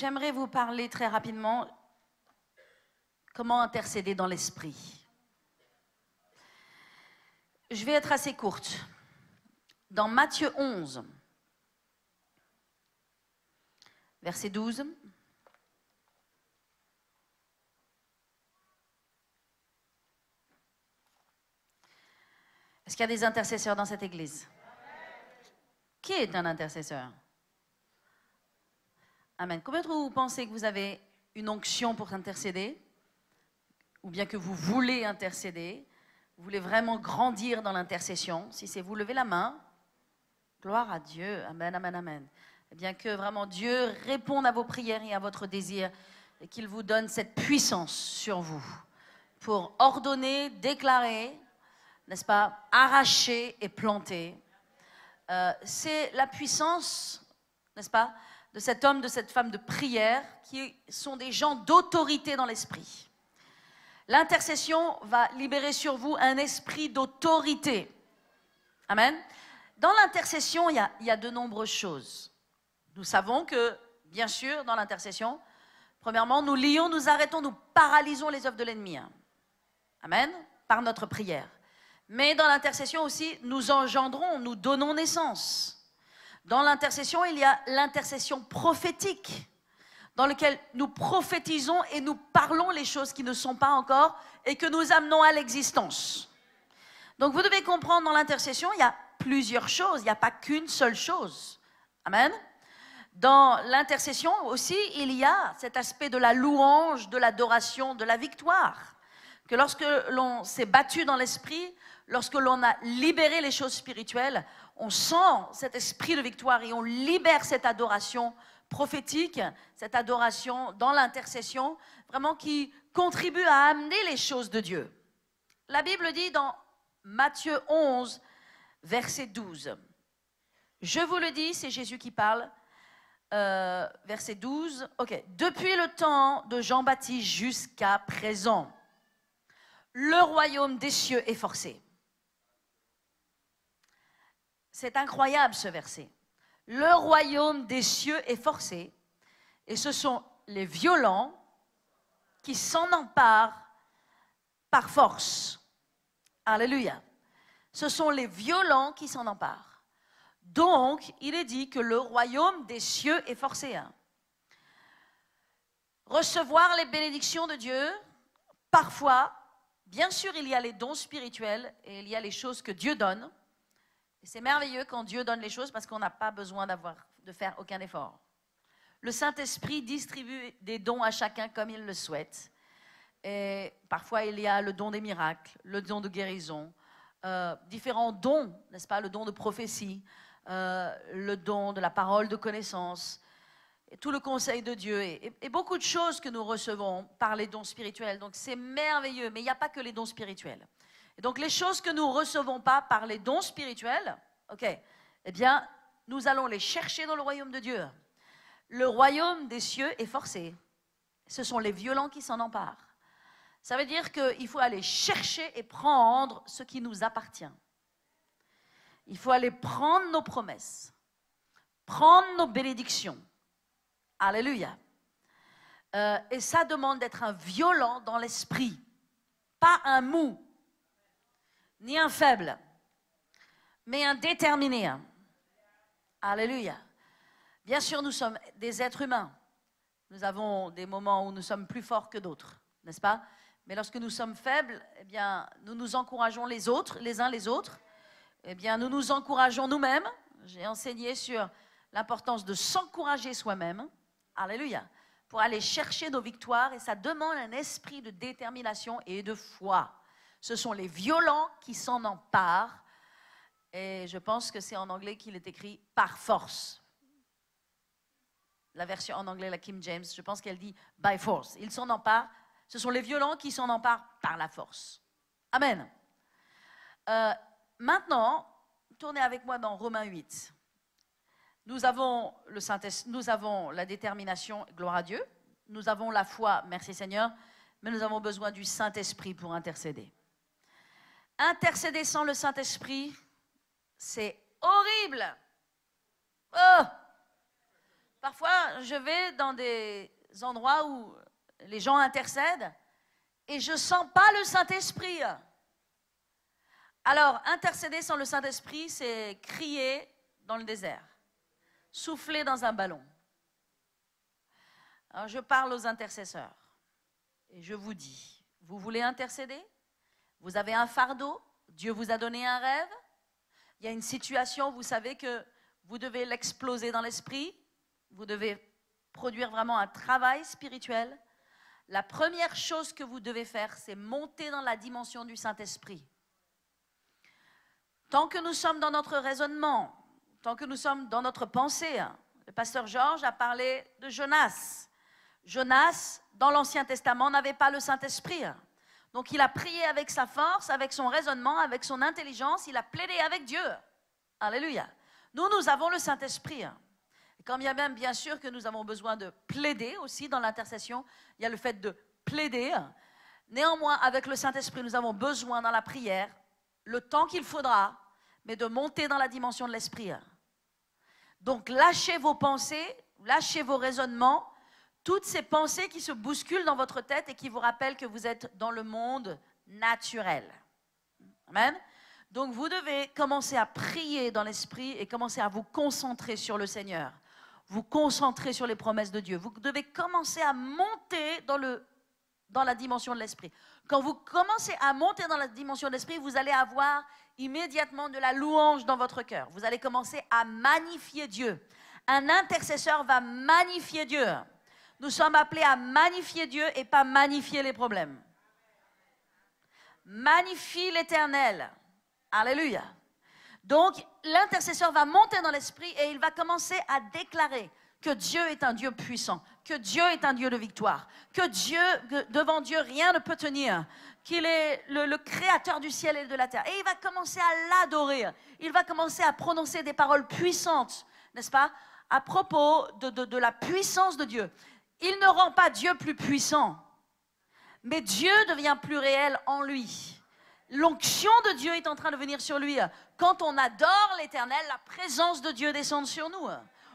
j'aimerais vous parler très rapidement comment intercéder dans l'esprit. Je vais être assez courte. Dans Matthieu 11, verset 12, est-ce qu'il y a des intercesseurs dans cette église? Qui est un intercesseur? Amen. Combien de vous pensez que vous avez une onction pour intercéder? Ou bien que vous voulez intercéder? Vous voulez vraiment grandir dans l'intercession? Si c'est vous, levez la main. Gloire à Dieu. Amen, amen, amen. Eh bien que vraiment Dieu réponde à vos prières et à votre désir et qu'il vous donne cette puissance sur vous pour ordonner, déclarer, n'est-ce pas, arracher et planter. C'est la puissance, n'est-ce pas, de cet homme, de cette femme de prière qui sont des gens d'autorité dans l'esprit. L'intercession va libérer sur vous un esprit d'autorité. Amen. Dans l'intercession, il y a de nombreuses choses. Nous savons que, bien sûr, dans l'intercession, premièrement, nous lions, nous arrêtons, nous paralysons les œuvres de l'ennemi. Amen. Par notre prière. Mais dans l'intercession aussi, nous engendrons, nous donnons naissance. Dans l'intercession, il y a l'intercession prophétique, dans laquelle nous prophétisons et nous parlons les choses qui ne sont pas encore et que nous amenons à l'existence. Donc vous devez comprendre, dans l'intercession, il y a plusieurs choses, il n'y a pas qu'une seule chose. Amen. Dans l'intercession aussi, il y a cet aspect de la louange, de l'adoration, de la victoire. Que lorsque l'on s'est battu dans l'esprit, lorsque l'on a libéré les choses spirituelles, on sent cet esprit de victoire et on libère cette adoration prophétique, cette adoration dans l'intercession, vraiment qui contribue à amener les choses de Dieu. La Bible dit dans Matthieu 11, verset 12. Je vous le dis, c'est Jésus qui parle, verset 12. Ok. Depuis le temps de Jean-Baptiste jusqu'à présent, le royaume des cieux est forcé. C'est incroyable ce verset. Le royaume des cieux est forcé et ce sont les violents qui s'en emparent par force. Alléluia. Ce sont les violents qui s'en emparent. Donc, il est dit que le royaume des cieux est forcé. Recevoir les bénédictions de Dieu, parfois, bien sûr, il y a les dons spirituels et il y a les choses que Dieu donne. Et c'est merveilleux quand Dieu donne les choses parce qu'on n'a pas besoin de faire aucun effort. Le Saint-Esprit distribue des dons à chacun comme il le souhaite. Et parfois, il y a le don des miracles, le don de guérison, différents dons, n'est-ce pas? Le don de prophétie, le don de la parole de connaissance, et tout le conseil de Dieu et beaucoup de choses que nous recevons par les dons spirituels. Donc, c'est merveilleux, mais il n'y a pas que les dons spirituels. Et donc, les choses que nous ne recevons pas par les dons spirituels, eh bien, nous allons les chercher dans le royaume de Dieu. Le royaume des cieux est forcé. Ce sont les violents qui s'en emparent. Ça veut dire qu'il faut aller chercher et prendre ce qui nous appartient. Il faut aller prendre nos promesses, prendre nos bénédictions. Alléluia. Et ça demande d'être un violent dans l'esprit, pas un mou, ni un faible, mais un déterminé. Alléluia. Bien sûr, nous sommes des êtres humains. Nous avons des moments où nous sommes plus forts que d'autres, n'est-ce pas? Mais lorsque nous sommes faibles, eh bien, nous nous encourageons les autres, les uns les autres. Eh bien, nous nous encourageons nous-mêmes. J'ai enseigné sur l'importance de s'encourager soi-même. Alléluia. Pour aller chercher nos victoires. Et ça demande un esprit de détermination et de foi. Ce sont les violents qui s'en emparent. Et je pense que c'est en anglais qu'il est écrit « par force ». La version en anglais, la King James, je pense qu'elle dit « by force ». Ils s'en emparent. Ce sont les violents qui s'en emparent par la force. Amen. Maintenant, tournez avec moi dans Romains 8. Nous avons la détermination, gloire à Dieu. Nous avons la foi, merci Seigneur, mais nous avons besoin du Saint-Esprit pour intercéder. Intercéder sans le Saint-Esprit, c'est horrible. Oh! Parfois, je vais dans des endroits où les gens intercèdent et je ne sens pas le Saint-Esprit. Alors, intercéder sans le Saint-Esprit, c'est crier dans le désert, souffler dans un ballon. Alors, je parle aux intercesseurs et je vous dis, vous voulez intercéder? Vous avez un fardeau? Dieu vous a donné un rêve? Il y a une situation, vous savez que vous devez l'exploser dans l'esprit, vous devez produire vraiment un travail spirituel. La première chose que vous devez faire, c'est monter dans la dimension du Saint-Esprit. Tant que nous sommes dans notre raisonnement, tant que nous sommes dans notre pensée, le pasteur Georges a parlé de Jonas. Jonas, dans l'Ancien Testament, n'avait pas le Saint-Esprit. Donc il a prié avec sa force, avec son raisonnement, avec son intelligence, il a plaidé avec Dieu. Alléluia. Nous avons le Saint-Esprit. Et quand bien même, bien sûr, que nous avons besoin de plaider aussi dans l'intercession, il y a le fait de plaider. Néanmoins, avec le Saint-Esprit, nous avons besoin dans la prière, le temps qu'il faudra, mais de monter dans la dimension de l'esprit. Donc, lâchez vos pensées, lâchez vos raisonnements, toutes ces pensées qui se bousculent dans votre tête et qui vous rappellent que vous êtes dans le monde naturel. Amen. Donc, vous devez commencer à prier dans l'esprit et commencer à vous concentrer sur le Seigneur. Vous concentrer sur les promesses de Dieu. Vous devez commencer à monter dans la dimension de l'esprit. Quand vous commencez à monter dans la dimension de l'esprit, vous allez avoir immédiatement de la louange dans votre cœur. Vous allez commencer à magnifier Dieu. Un intercesseur va magnifier Dieu. Nous sommes appelés à magnifier Dieu et pas magnifier les problèmes. Magnifie l'Éternel. Alléluia. Donc, l'intercesseur va monter dans l'esprit et il va commencer à déclarer que Dieu est un Dieu puissant, que Dieu est un Dieu de victoire, que devant Dieu, rien ne peut tenir, qu'il est le créateur du ciel et de la terre. Et il va commencer à l'adorer. Il va commencer à prononcer des paroles puissantes, n'est-ce pas, à propos de la puissance de Dieu. Il ne rend pas Dieu plus puissant, mais Dieu devient plus réel en lui. L'onction de Dieu est en train de venir sur lui. Quand on adore l'Éternel, la présence de Dieu descend sur nous.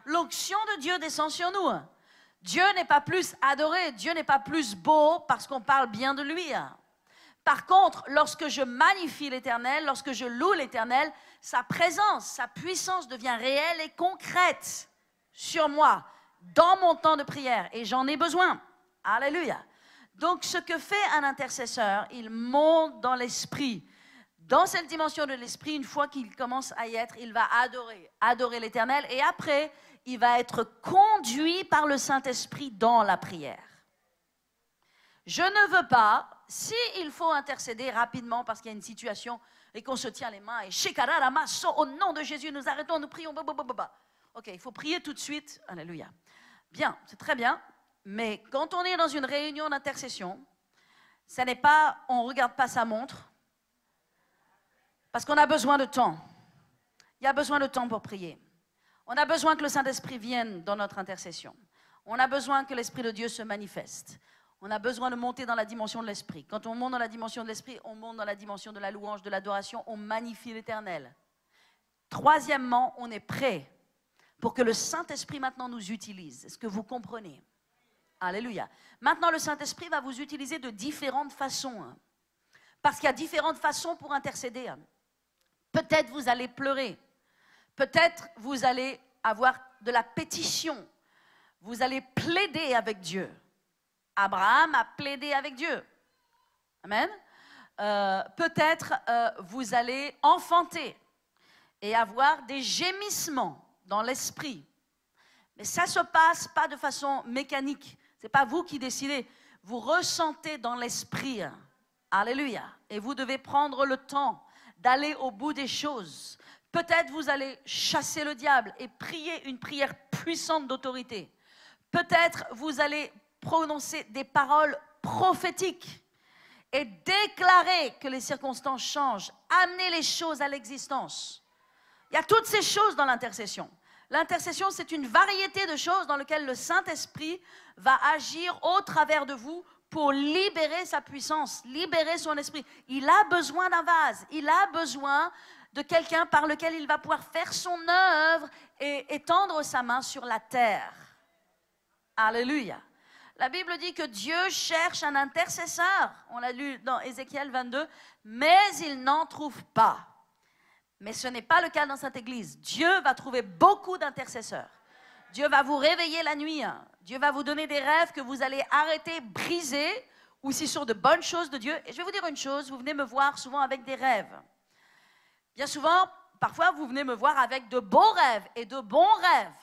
L'onction de Dieu descend sur nous. Dieu n'est pas plus adoré, Dieu n'est pas plus beau parce qu'on parle bien de lui. Par contre, lorsque je magnifie l'Éternel, lorsque je loue l'Éternel, sa présence, sa puissance devient réelle et concrète sur moi, dans mon temps de prière. Et j'en ai besoin. Alléluia. Donc, ce que fait un intercesseur, il monte dans l'esprit. Dans cette dimension de l'esprit, une fois qu'il commence à y être, il va adorer l'Éternel. Et après, il va être conduit par le Saint-Esprit dans la prière. Je ne veux pas, s'il faut intercéder rapidement parce qu'il y a une situation et qu'on se tient les mains et au nom de Jésus, nous arrêtons, nous prions. Ok, il faut prier tout de suite. Alléluia. Bien, c'est très bien. Mais quand on est dans une réunion d'intercession, ce n'est pas, on ne regarde pas sa montre, parce qu'on a besoin de temps. Il y a besoin de temps pour prier. On a besoin que le Saint-Esprit vienne dans notre intercession. On a besoin que l'Esprit de Dieu se manifeste. On a besoin de monter dans la dimension de l'Esprit. Quand on monte dans la dimension de l'Esprit, on monte dans la dimension de la louange, de l'adoration, on magnifie l'Éternel. Troisièmement, on est prêt pour que le Saint-Esprit maintenant nous utilise. Est-ce que vous comprenez ? Alléluia. Maintenant, le Saint-Esprit va vous utiliser de différentes façons. Parce qu'il y a différentes façons pour intercéder. Peut-être vous allez pleurer. Peut-être vous allez avoir de la pétition. Vous allez plaider avec Dieu. Abraham a plaidé avec Dieu. Amen. Peut-être vous allez enfanter et avoir des gémissements dans l'esprit. Mais ça ne se passe pas de façon mécanique. Ce n'est pas vous qui décidez. Vous ressentez dans l'esprit. Alléluia. Et vous devez prendre le temps d'aller au bout des choses. Peut-être vous allez chasser le diable et prier une prière puissante d'autorité. Peut-être vous allez prononcer des paroles prophétiques et déclarer que les circonstances changent, amener les choses à l'existence. Il y a toutes ces choses dans l'intercession. L'intercession, c'est une variété de choses dans lesquelles le Saint-Esprit va agir au travers de vous pour libérer sa puissance, libérer son esprit. Il a besoin d'un vase, il a besoin de quelqu'un par lequel il va pouvoir faire son œuvre et étendre sa main sur la terre. Alléluia. La Bible dit que Dieu cherche un intercesseur. On l'a lu dans Ézéchiel 22, mais il n'en trouve pas. Mais ce n'est pas le cas dans cette église. Dieu va trouver beaucoup d'intercesseurs. Dieu va vous réveiller la nuit. Dieu va vous donner des rêves que vous allez arrêter, briser, ou si ce sont de bonnes choses de Dieu. Et je vais vous dire une chose, vous venez me voir souvent avec des rêves. Bien souvent, parfois, vous venez me voir avec de beaux rêves et de bons rêves.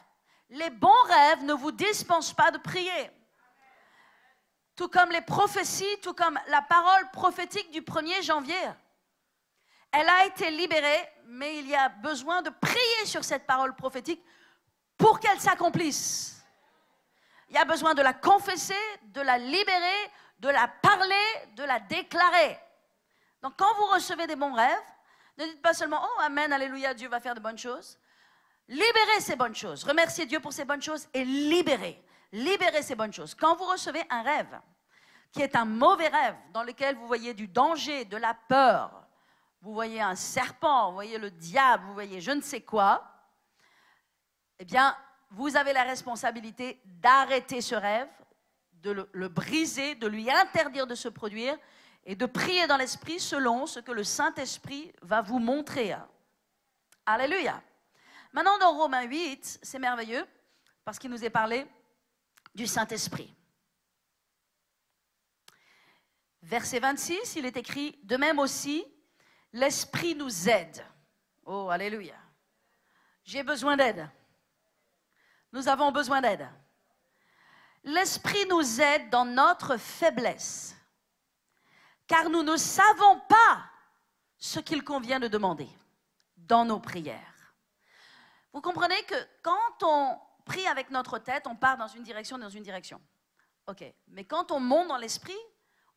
Les bons rêves ne vous dispensent pas de prier. Tout comme les prophéties, tout comme la parole prophétique du 1er janvier. Elle a été libérée, mais il y a besoin de prier sur cette parole prophétique pour qu'elle s'accomplisse. Il y a besoin de la confesser, de la libérer, de la parler, de la déclarer. Donc quand vous recevez des bons rêves, ne dites pas seulement « Oh, amen, alléluia, Dieu va faire de bonnes choses ». Libérez ces bonnes choses, remerciez Dieu pour ces bonnes choses et libérez ces bonnes choses. Quand vous recevez un rêve qui est un mauvais rêve, dans lequel vous voyez du danger, de la peur, vous voyez un serpent, vous voyez le diable, vous voyez je ne sais quoi, eh bien, vous avez la responsabilité d'arrêter ce rêve, de le briser, de lui interdire de se produire et de prier dans l'esprit selon ce que le Saint-Esprit va vous montrer. Alléluia. Maintenant, dans Romains 8, c'est merveilleux, parce qu'il nous est parlé du Saint-Esprit. Verset 26, il est écrit, de même aussi, l'Esprit nous aide. Oh, alléluia. J'ai besoin d'aide. Nous avons besoin d'aide. L'Esprit nous aide dans notre faiblesse, car nous ne savons pas ce qu'il convient de demander dans nos prières. Vous comprenez que quand on prie avec notre tête, on part dans une direction, OK. Mais quand on monte dans l'esprit,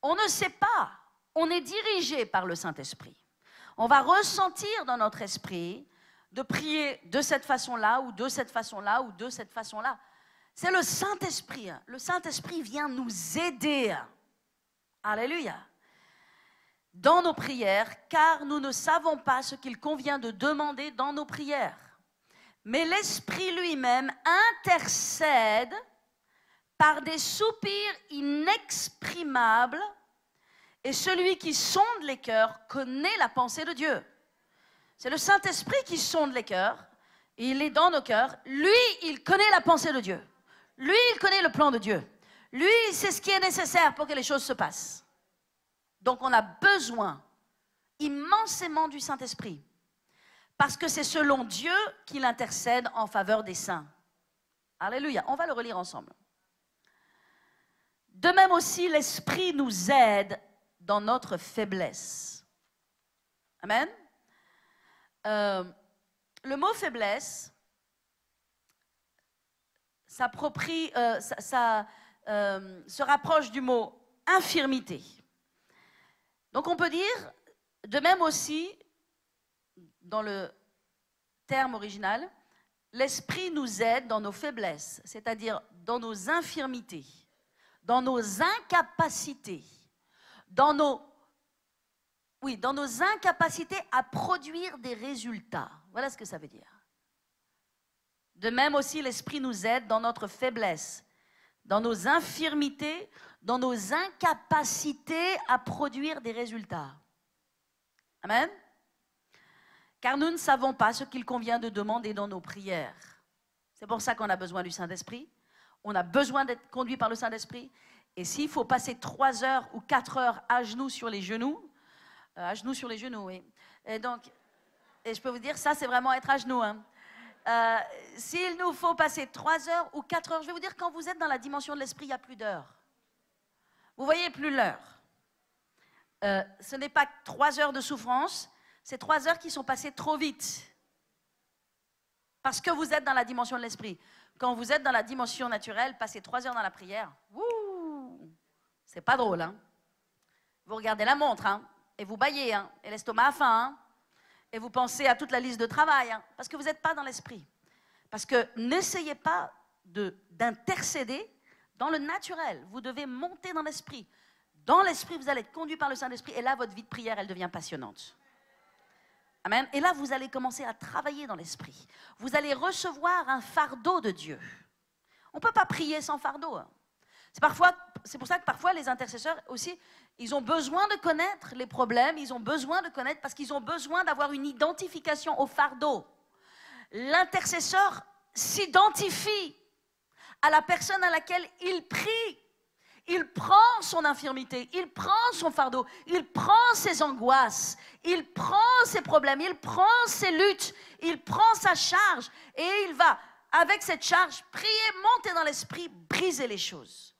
on ne sait pas. On est dirigé par le Saint-Esprit. On va ressentir dans notre esprit de prier de cette façon-là, ou de cette façon-là, ou de cette façon-là. C'est le Saint-Esprit. Le Saint-Esprit vient nous aider. Alléluia. Dans nos prières, car nous ne savons pas ce qu'il convient de demander dans nos prières. Mais l'Esprit lui-même intercède par des soupirs inexprimables, et celui qui sonde les cœurs connaît la pensée de Dieu. C'est le Saint-Esprit qui sonde les cœurs, et il est dans nos cœurs. Lui, il connaît la pensée de Dieu. Lui, il connaît le plan de Dieu. Lui, c'est ce qui est nécessaire pour que les choses se passent. Donc, on a besoin immensément du Saint-Esprit. Parce que c'est selon Dieu qu'il intercède en faveur des saints. Alléluia. On va le relire ensemble. De même aussi, l'Esprit nous aide dans notre faiblesse. Amen. Le mot faiblesse se rapproche du mot infirmité. Donc on peut dire, de même aussi, dans le terme original, l'Esprit nous aide dans nos faiblesses, c'est-à-dire dans nos infirmités, dans nos incapacités, dans nos incapacités à produire des résultats. Voilà ce que ça veut dire. De même aussi, l'Esprit nous aide dans notre faiblesse, dans nos infirmités, dans nos incapacités à produire des résultats. Amen. Car nous ne savons pas ce qu'il convient de demander dans nos prières. C'est pour ça qu'on a besoin du Saint-Esprit. On a besoin d'être conduit par le Saint-Esprit. Et s'il faut passer 3 heures ou 4 heures à genoux sur les genoux, oui. Et je peux vous dire, ça c'est vraiment être à genoux. Hein. S'il nous faut passer 3 heures ou 4 heures, je vais vous dire, quand vous êtes dans la dimension de l'esprit, il n'y a plus d'heures. Vous voyez plus l'heure. Ce n'est pas 3 heures de souffrance, c'est 3 heures qui sont passées trop vite. Parce que vous êtes dans la dimension de l'esprit. Quand vous êtes dans la dimension naturelle, passer 3 heures dans la prière, c'est pas drôle. Hein? Vous regardez la montre, hein, et vous bâillez, hein, et l'estomac a faim, hein, et vous pensez à toute la liste de travail, hein, parce que vous n'êtes pas dans l'esprit. Parce que n'essayez pas d'intercéder dans le naturel. Vous devez monter dans l'esprit. Dans l'esprit, vous allez être conduit par le Saint-Esprit, et là, votre vie de prière, elle devient passionnante. Amen. Et là, vous allez commencer à travailler dans l'esprit. Vous allez recevoir un fardeau de Dieu. On ne peut pas prier sans fardeau. C'est pour ça que parfois les intercesseurs aussi, ils ont besoin de connaître les problèmes, ils ont besoin de connaître parce qu'ils ont besoin d'avoir une identification au fardeau. L'intercesseur s'identifie à la personne à laquelle il prie. Il prend son infirmité, il prend son fardeau, il prend ses angoisses, il prend ses problèmes, il prend ses luttes, il prend sa charge et il va, avec cette charge, prier, monter dans l'esprit, briser les choses.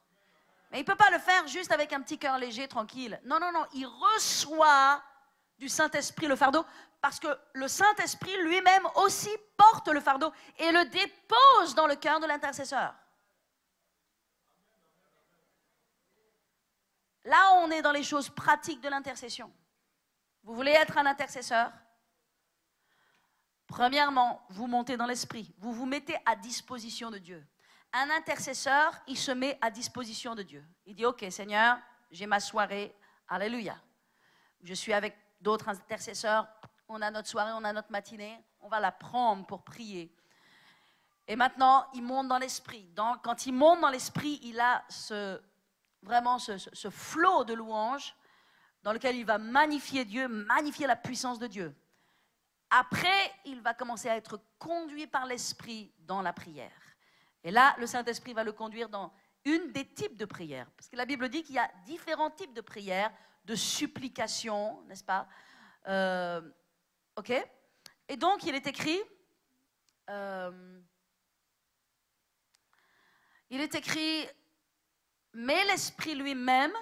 Mais il ne peut pas le faire juste avec un petit cœur léger, tranquille. Non, non, non, il reçoit du Saint-Esprit le fardeau parce que le Saint-Esprit lui-même aussi porte le fardeau et le dépose dans le cœur de l'intercesseur. Là, on est dans les choses pratiques de l'intercession. Vous voulez être un intercesseur? Premièrement, vous montez dans l'esprit. Vous vous mettez à disposition de Dieu. Un intercesseur, il se met à disposition de Dieu. Il dit, OK, Seigneur, j'ai ma soirée. Alléluia. Je suis avec d'autres intercesseurs. On a notre soirée, on a notre matinée. On va la prendre pour prier. Et maintenant, il monte dans l'esprit. Quand il monte dans l'esprit, il a vraiment ce flot de louanges dans lequel il va magnifier Dieu, magnifier la puissance de Dieu. Après, il va commencer à être conduit par l'Esprit dans la prière. Et là, le Saint-Esprit va le conduire dans une des types de prières. Parce que la Bible dit qu'il y a différents types de prières, de supplications, n'est-ce pas? OK? Et donc, il est écrit... mais l'Esprit lui-même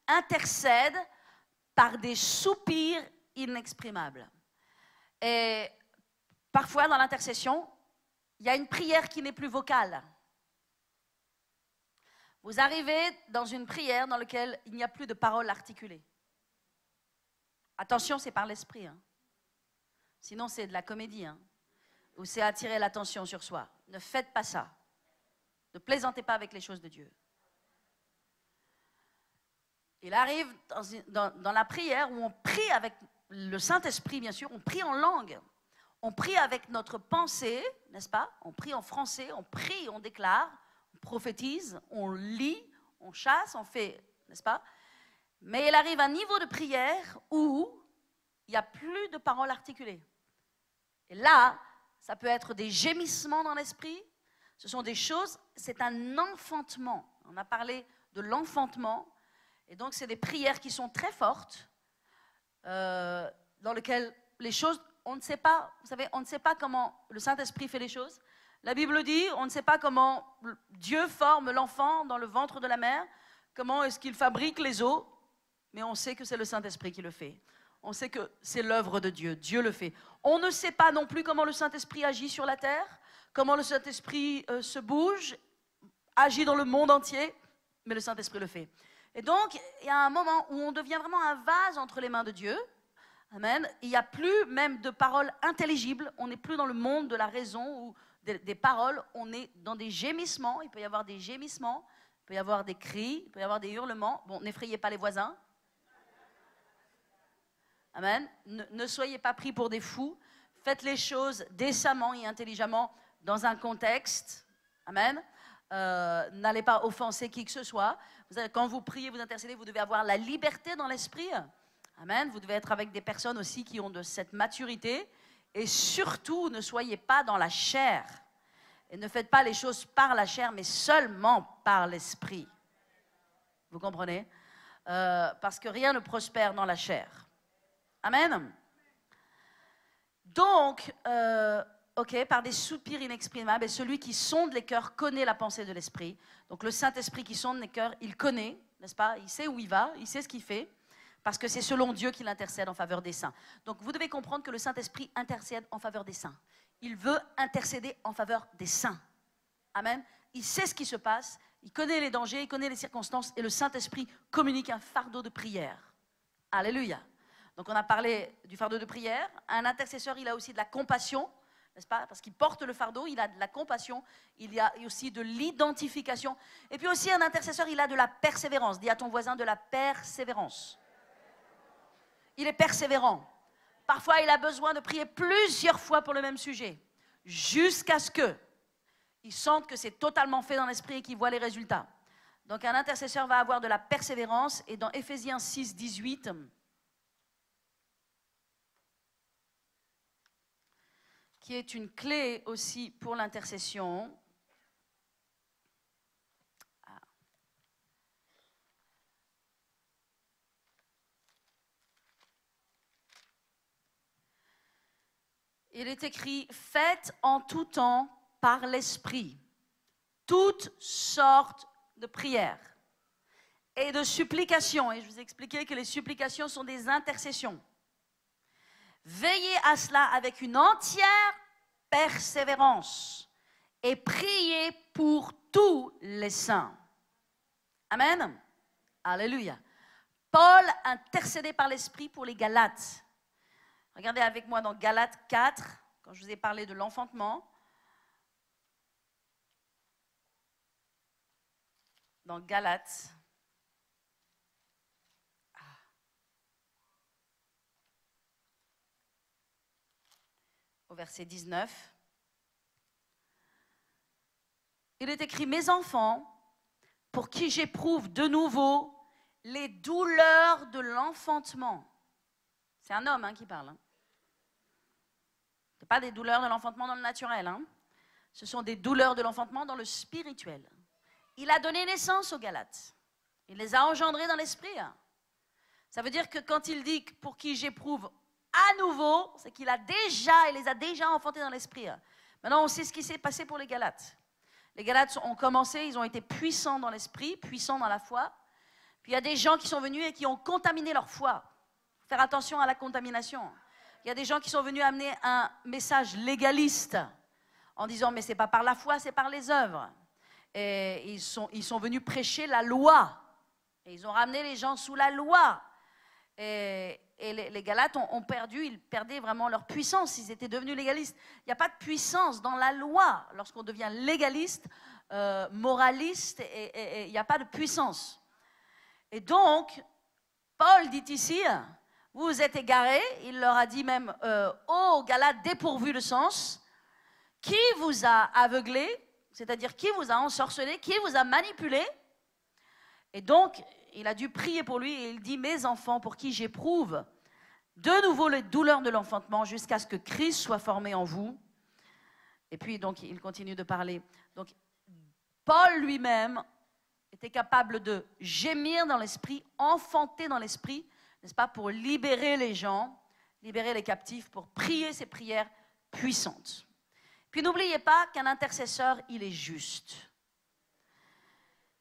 intercède par des soupirs inexprimables. Et parfois, dans l'intercession, il y a une prière qui n'est plus vocale. Vous arrivez dans une prière dans laquelle il n'y a plus de paroles articulées. Attention, c'est par l'Esprit. Hein. Sinon, c'est de la comédie. Hein. Ou c'est attirer l'attention sur soi. Ne faites pas ça. Ne plaisantez pas avec les choses de Dieu. Il arrive dans la prière où on prie avec le Saint-Esprit, bien sûr, on prie en langue. On prie avec notre pensée, n'est-ce pas? On prie en français, on prie, on déclare, on prophétise, on lit, on chasse, on fait, n'est-ce pas? Mais il arrive un niveau de prière où il n'y a plus de paroles articulées. Et là, ça peut être des gémissements dans l'esprit, ce sont des choses, c'est un enfantement. On a parlé de l'enfantement. Et donc, c'est des prières qui sont très fortes, dans lesquelles les choses, on ne sait pas, vous savez, on ne sait pas comment le Saint-Esprit fait les choses. La Bible dit, on ne sait pas comment Dieu forme l'enfant dans le ventre de la mère, comment est-ce qu'il fabrique les os, mais on sait que c'est le Saint-Esprit qui le fait. On sait que c'est l'œuvre de Dieu, Dieu le fait. On ne sait pas non plus comment le Saint-Esprit agit sur la terre, comment le Saint-Esprit se bouge, agit dans le monde entier, mais le Saint-Esprit le fait. Et donc, il y a un moment où on devient vraiment un vase entre les mains de Dieu. Amen. Il n'y a plus même de paroles intelligibles. On n'est plus dans le monde de la raison ou des paroles. On est dans des gémissements. Il peut y avoir des gémissements, il peut y avoir des cris, il peut y avoir des hurlements. Bon, n'effrayez pas les voisins. Amen. Ne soyez pas pris pour des fous. Faites les choses décemment et intelligemment dans un contexte. Amen. N'allez pas offenser qui que ce soit. Quand vous priez, vous intercédez, vous devez avoir la liberté dans l'esprit. Amen. Vous devez être avec des personnes aussi qui ont de cette maturité. Et surtout, ne soyez pas dans la chair. Et ne faites pas les choses par la chair, mais seulement par l'esprit. Vous comprenez? Parce que rien ne prospère dans la chair. Amen. Donc, OK, par des soupirs inexprimables, et celui qui sonde les cœurs connaît la pensée de l'esprit. Donc le Saint-Esprit qui sonde les cœurs, il connaît, n'est-ce pas? Il sait où il va, il sait ce qu'il fait, parce que c'est selon Dieu qu'il intercède en faveur des saints. Donc vous devez comprendre que le Saint-Esprit intercède en faveur des saints. Il veut intercéder en faveur des saints. Amen. Il sait ce qui se passe, il connaît les dangers, il connaît les circonstances, et le Saint-Esprit communique un fardeau de prière. Alléluia. Donc on a parlé du fardeau de prière. Un intercesseur, il a aussi de la compassion, n'est-ce pas? Parce qu'il porte le fardeau, il a de la compassion, il y a aussi de l'identification. Et puis aussi un intercesseur, il a de la persévérance. Dis à ton voisin de la persévérance. Il est persévérant. Parfois, il a besoin de prier plusieurs fois pour le même sujet, jusqu'à ce qu'il qui sentent que c'est totalement fait dans l'esprit et qui voient les résultats. Donc un intercesseur va avoir de la persévérance. Et dans Éphésiens 6, 18, qui est une clé aussi pour l'intercession. Il est écrit « Faites en tout temps par l'Esprit toutes sortes de prières et de supplications. » Et je vous ai expliqué que les supplications sont des intercessions. « Veillez à cela avec une entière persévérance et priez pour tous les saints. » Amen. Alléluia. Paul intercédait par l'Esprit pour les Galates. Regardez avec moi dans Galates 4, quand je vous ai parlé de l'enfantement. Dans Galates. Au verset 19. Il est écrit « Mes enfants, pour qui j'éprouve de nouveau les douleurs de l'enfantement. » C'est un homme qui parle. Ce n'est pas des douleurs de l'enfantement dans le naturel. Ce sont des douleurs de l'enfantement dans le spirituel. Il a donné naissance aux Galates. Il les a engendrés dans l'esprit. Ça veut dire que quand il dit « pour qui j'éprouve à nouveau », c'est qu'il les a déjà enfantés dans l'esprit. Maintenant, on sait ce qui s'est passé pour les Galates. Les Galates ont commencé, ils ont été puissants dans l'esprit, puissants dans la foi. Puis il y a des gens qui sont venus et qui ont contaminé leur foi. Faire attention à la contamination. Il y a des gens qui sont venus amener un message légaliste en disant « mais ce n'est pas par la foi, c'est par les œuvres ». Et ils sont venus prêcher la loi. Et ils ont ramené les gens sous la loi. Et les Galates ils perdaient vraiment leur puissance. Ils étaient devenus légalistes. Il n'y a pas de puissance dans la loi. Lorsqu'on devient légaliste, moraliste, il n'y a pas de puissance. Et donc, Paul dit ici, vous vous êtes égarés. Il leur a dit même, ô Galates dépourvus de sens, qui vous a aveuglés, c'est-à-dire qui vous a ensorcelé, qui vous a manipulé. Et donc, il a dû prier pour lui et il dit « Mes enfants, pour qui j'éprouve de nouveau les douleurs de l'enfantement jusqu'à ce que Christ soit formé en vous. » Et puis, donc, il continue de parler. Donc, Paul lui-même était capable de gémir dans l'esprit, enfanter dans l'esprit, n'est-ce pas, pour libérer les gens, libérer les captifs, pour prier ces prières puissantes. Puis n'oubliez pas qu'un intercesseur, il est juste.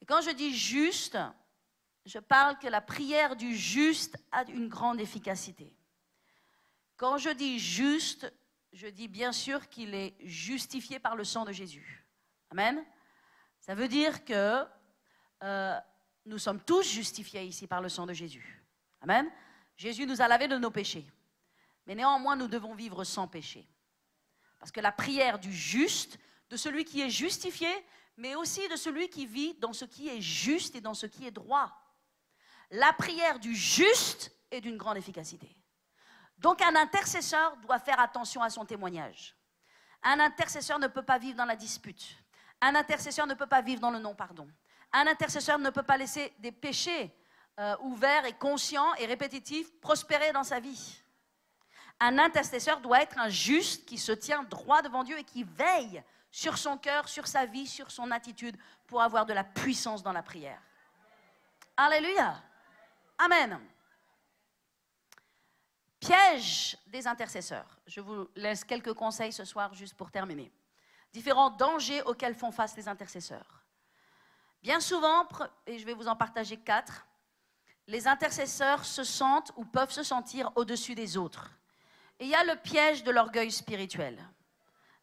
Et quand je dis juste, je parle que la prière du juste a une grande efficacité. Quand je dis juste, je dis bien sûr qu'il est justifié par le sang de Jésus. Amen. Ça veut dire que nous sommes tous justifiés ici par le sang de Jésus. Amen. Jésus nous a lavés de nos péchés. Mais néanmoins, nous devons vivre sans péché. Parce que la prière du juste, de celui qui est justifié, mais aussi de celui qui vit dans ce qui est juste et dans ce qui est droit. La prière du juste est d'une grande efficacité. Donc un intercesseur doit faire attention à son témoignage. Un intercesseur ne peut pas vivre dans la dispute. Un intercesseur ne peut pas vivre dans le non-pardon. Un intercesseur ne peut pas laisser des péchés ouverts et conscients et répétitifs prospérer dans sa vie. Un intercesseur doit être un juste qui se tient droit devant Dieu et qui veille sur son cœur, sur sa vie, sur son attitude pour avoir de la puissance dans la prière. Alléluia. Amen. Piège des intercesseurs. Je vous laisse quelques conseils ce soir juste pour terminer. Différents dangers auxquels font face les intercesseurs. Bien souvent, et je vais vous en partager 4, les intercesseurs se sentent ou peuvent se sentir au-dessus des autres. Et il y a le piège de l'orgueil spirituel.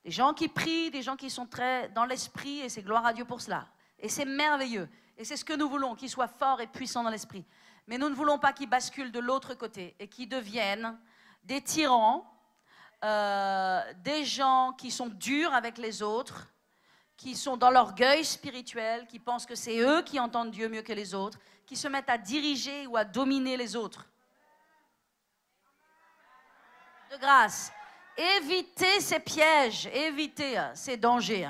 Des gens qui prient, des gens qui sont très dans l'esprit, et c'est gloire à Dieu pour cela. Et c'est merveilleux. Et c'est ce que nous voulons, qu'ils soient forts et puissants dans l'esprit. Mais nous ne voulons pas qu'ils basculent de l'autre côté et qu'ils deviennent des tyrans, des gens qui sont durs avec les autres, qui sont dans l'orgueil spirituel, qui pensent que c'est eux qui entendent Dieu mieux que les autres, qui se mettent à diriger ou à dominer les autres. De grâce, évitez ces pièges, évitez ces dangers.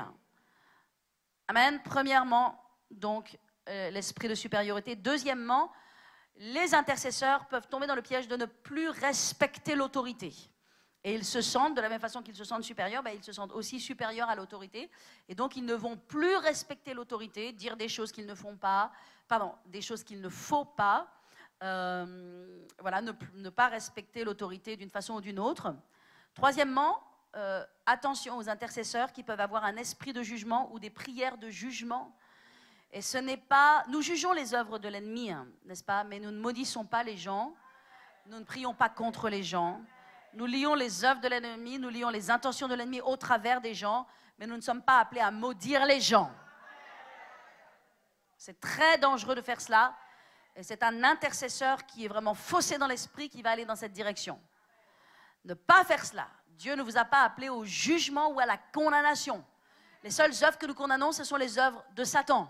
Amen. Premièrement, donc, l'esprit de supériorité. Deuxièmement, les intercesseurs peuvent tomber dans le piège de ne plus respecter l'autorité. Et ils se sentent, de la même façon qu'ils se sentent supérieurs, ils se sentent aussi supérieurs à l'autorité. Et donc, ils ne vont plus respecter l'autorité, dire des choses qu'ils ne font pas, des choses qu'il ne faut pas. Voilà, ne pas respecter l'autorité d'une façon ou d'une autre. Troisièmement, attention aux intercesseurs qui peuvent avoir un esprit de jugement ou des prières de jugement. Et ce n'est pas... Nous jugeons les œuvres de l'ennemi, hein, n'est-ce pas? Mais nous ne maudissons pas les gens. Nous ne prions pas contre les gens. Nous lions les œuvres de l'ennemi, nous lions les intentions de l'ennemi au travers des gens, mais nous ne sommes pas appelés à maudire les gens. C'est très dangereux de faire cela. Et c'est un intercesseur qui est vraiment faussé dans l'esprit qui va aller dans cette direction. Ne pas faire cela. Dieu ne vous a pas appelé au jugement ou à la condamnation. Les seules œuvres que nous condamnons, ce sont les œuvres de Satan.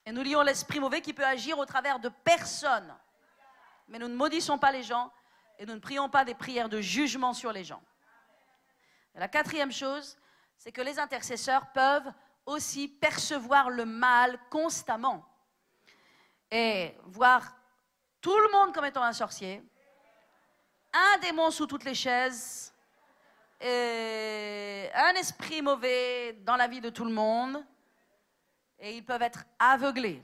Et nous lions l'esprit mauvais qui peut agir au travers de personnes. Mais nous ne maudissons pas les gens et nous ne prions pas des prières de jugement sur les gens. Et la quatrième chose, c'est que les intercesseurs peuvent aussi percevoir le mal constamment et voir tout le monde comme étant un sorcier, un démon sous toutes les chaises, et un esprit mauvais dans la vie de tout le monde, et ils peuvent être aveuglés.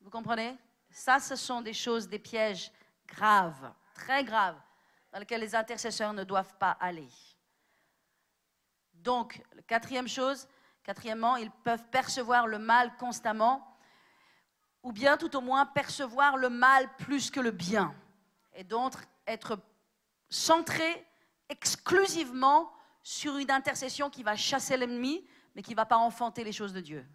Vous comprenez? Ça, ce sont des choses, des pièges graves, très graves, dans lesquels les intercesseurs ne doivent pas aller. Donc, quatrièmement, ils peuvent percevoir le mal constamment, ou bien tout au moins percevoir le mal plus que le bien, et donc être centrés exclusivement sur une intercession qui va chasser l'ennemi, mais qui ne va pas enfanter les choses de Dieu,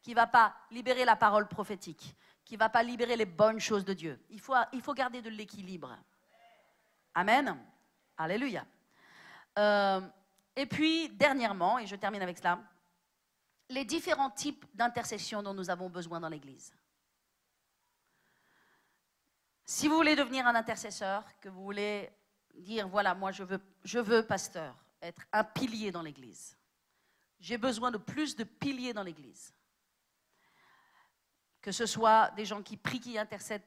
qui ne va pas libérer la parole prophétique, qui ne va pas libérer les bonnes choses de Dieu. Il faut garder de l'équilibre. Amen. Alléluia. Et puis, dernièrement, et je termine avec cela, les différents types d'intercession dont nous avons besoin dans l'Église. Si vous voulez devenir un intercesseur, que vous voulez dire, voilà, moi je veux, pasteur, être un pilier dans l'Église. J'ai besoin de plus de piliers dans l'Église. Que ce soit des gens qui prient, qui intercèdent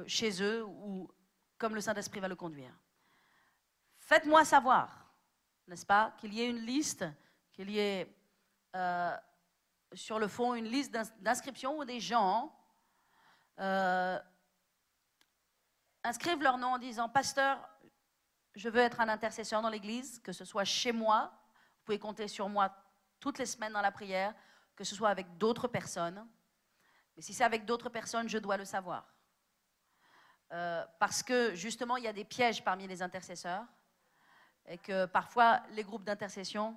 chez eux, ou comme le Saint-Esprit va le conduire. Faites-moi savoir, n'est-ce pas, qu'il y ait une liste, qu'il y ait sur le fond une liste d'inscriptions où des gens inscrivent leur nom en disant « Pasteur, je veux être un intercesseur dans l'Église, que ce soit chez moi, vous pouvez compter sur moi toutes les semaines dans la prière, que ce soit avec d'autres personnes. Mais si c'est avec d'autres personnes, je dois le savoir. Parce que justement, il y a des pièges parmi les intercesseurs et que parfois, les groupes d'intercession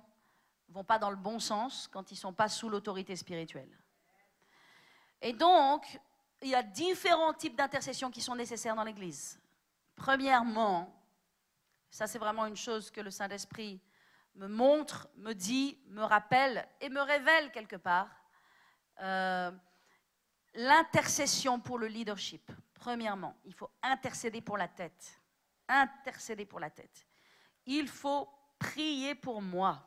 ne vont pas dans le bon sens quand ils ne sont pas sous l'autorité spirituelle. Et donc, il y a différents types d'intercession qui sont nécessaires dans l'Église. Premièrement, ça c'est vraiment une chose que le Saint-Esprit me montre, me dit, me rappelle et me révèle quelque part. L'intercession pour le leadership. Premièrement, il faut intercéder pour la tête. Intercéder pour la tête. Il faut prier pour moi.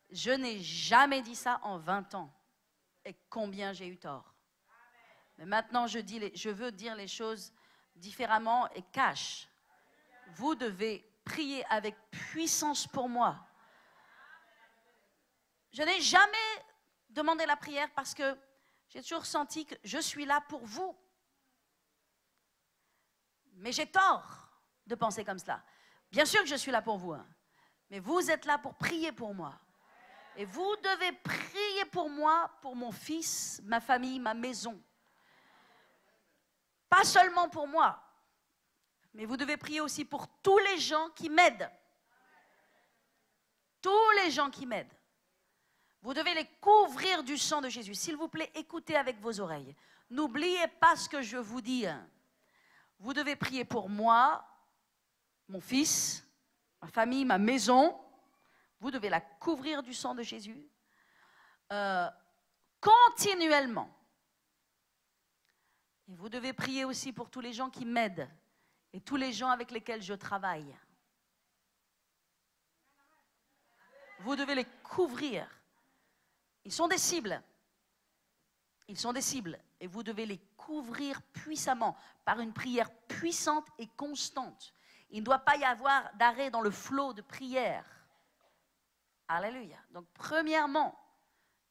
Je n'ai jamais dit ça en 20 ans. Et combien j'ai eu tort. Mais maintenant, je veux dire les choses différemment et cash. Vous devez prier avec puissance pour moi. Je n'ai jamais demandé la prière parce que j'ai toujours senti que je suis là pour vous. Mais j'ai tort de penser comme cela. Bien sûr que je suis là pour vous, hein, mais vous êtes là pour prier pour moi. Et vous devez prier pour moi, pour mon fils, ma famille, ma maison. Pas seulement pour moi, mais vous devez prier aussi pour tous les gens qui m'aident. Tous les gens qui m'aident. Vous devez les couvrir du sang de Jésus. S'il vous plaît, écoutez avec vos oreilles. N'oubliez pas ce que je vous dis. Vous devez prier pour moi, mon fils, ma famille, ma maison. Vous devez la couvrir du sang de Jésus. Continuellement. Et vous devez prier aussi pour tous les gens qui m'aident et tous les gens avec lesquels je travaille. Vous devez les couvrir. Ils sont des cibles. Ils sont des cibles. Et vous devez les couvrir puissamment par une prière puissante et constante. Il ne doit pas y avoir d'arrêt dans le flot de prière. Alléluia. Donc, premièrement,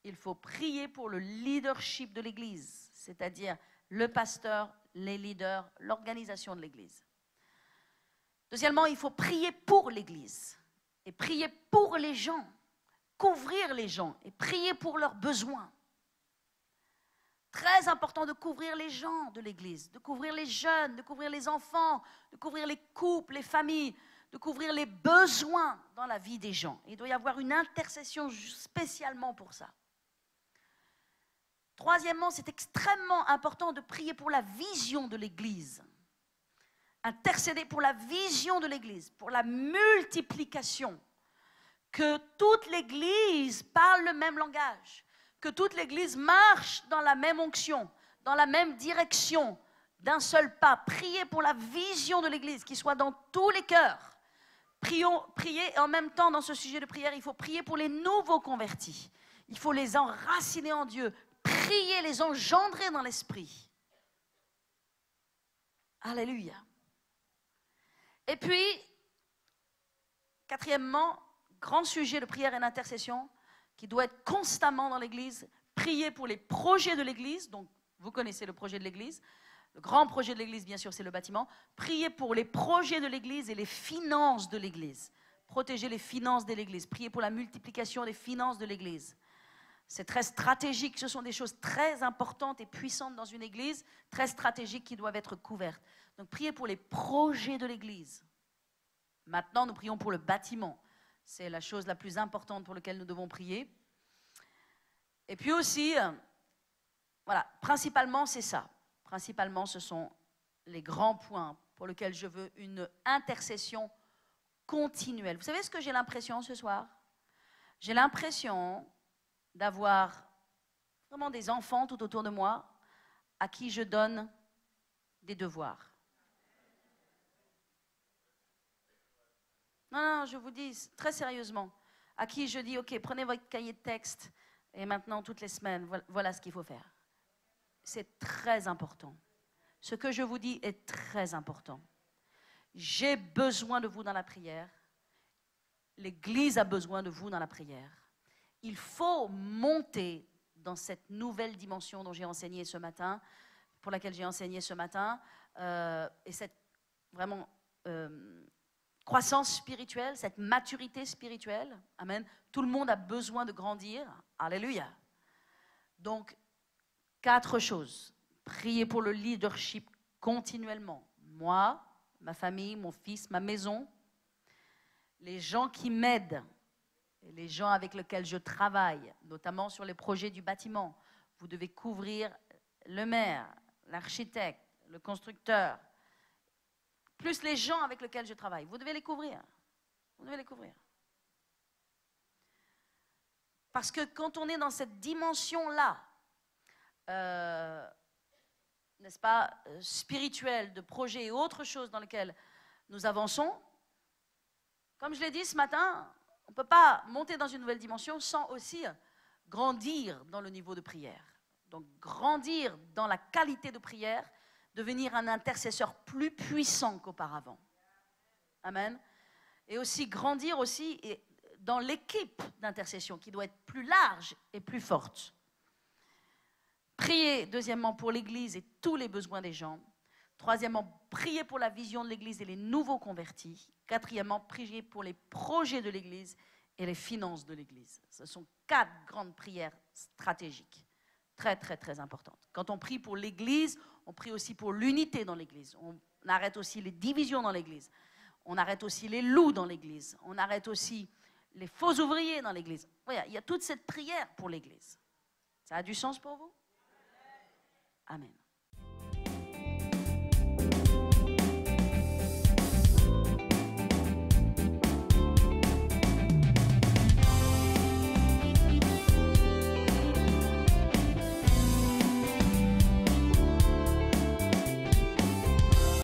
il faut prier pour le leadership de l'Église, c'est-à-dire le pasteur, les leaders, l'organisation de l'Église. Deuxièmement, il faut prier pour l'Église et prier pour les gens, couvrir les gens et prier pour leurs besoins. Très important de couvrir les gens de l'Église, de couvrir les jeunes, de couvrir les enfants, de couvrir les couples, les familles, de couvrir les besoins dans la vie des gens. Il doit y avoir une intercession spécialement pour ça. Troisièmement, c'est extrêmement important de prier pour la vision de l'Église. Intercéder pour la vision de l'Église, pour la multiplication. Que toute l'Église parle le même langage. Que toute l'Église marche dans la même onction, dans la même direction, d'un seul pas. Priez pour la vision de l'Église, qui soit dans tous les cœurs. Priez, et en même temps, dans ce sujet de prière, il faut prier pour les nouveaux convertis. Il faut les enraciner en Dieu. Prier, les engendrer dans l'esprit. Alléluia. Et puis, quatrièmement, grand sujet de prière et d'intercession, qui doit être constamment dans l'Église, prier pour les projets de l'Église, donc vous connaissez le projet de l'Église, le grand projet de l'Église, bien sûr, c'est le bâtiment, prier pour les projets de l'Église et les finances de l'Église, protéger les finances de l'Église, prier pour la multiplication des finances de l'Église. C'est très stratégique, ce sont des choses très importantes et puissantes dans une Église, très stratégiques qui doivent être couvertes. Donc prier pour les projets de l'Église. Maintenant, nous prions pour le bâtiment. C'est la chose la plus importante pour laquelle nous devons prier. Et puis aussi, voilà, principalement c'est ça. Principalement, ce sont les grands points pour lesquels je veux une intercession continuelle. Vous savez ce que j'ai l'impression ce soir? J'ai l'impression d'avoir vraiment des enfants tout autour de moi à qui je donne des devoirs. Non, je vous dis très sérieusement, à qui je dis, ok, prenez votre cahier de texte et maintenant, toutes les semaines, voilà ce qu'il faut faire. C'est très important. Ce que je vous dis est très important. J'ai besoin de vous dans la prière. L'Église a besoin de vous dans la prière. Il faut monter dans cette nouvelle dimension dont j'ai enseigné ce matin, pour laquelle j'ai enseigné ce matin, et cette vraiment croissance spirituelle, cette maturité spirituelle. Amen. Tout le monde a besoin de grandir. Alléluia. Donc, 4 choses. Priez pour le leadership continuellement. Moi, ma famille, mon fils, ma maison, les gens qui m'aident, et les gens avec lesquels je travaille, notamment sur les projets du bâtiment. Vous devez couvrir le maire, l'architecte, le constructeur, plus les gens avec lesquels je travaille. Vous devez les couvrir. Vous devez les couvrir. Parce que quand on est dans cette dimension-là, n'est-ce pas, spirituelle, de projets et autres choses dans lesquelles nous avançons, comme je l'ai dit ce matin, on ne peut pas monter dans une nouvelle dimension sans aussi grandir dans le niveau de prière. Donc, grandir dans la qualité de prière, devenir un intercesseur plus puissant qu'auparavant. Amen. Et aussi grandir aussi dans l'équipe d'intercession qui doit être plus large et plus forte. Prier, deuxièmement, pour l'Église et tous les besoins des gens. Troisièmement, prier pour la vision de l'Église et les nouveaux convertis. Quatrièmement, prier pour les projets de l'Église et les finances de l'Église. Ce sont 4 grandes prières stratégiques, très, très, très importantes. Quand on prie pour l'Église, on prie aussi pour l'unité dans l'Église. On arrête aussi les divisions dans l'Église. On arrête aussi les loups dans l'Église. On arrête aussi les faux ouvriers dans l'Église. Voilà, il y a toute cette prière pour l'Église. Ça a du sens pour vous? Amen.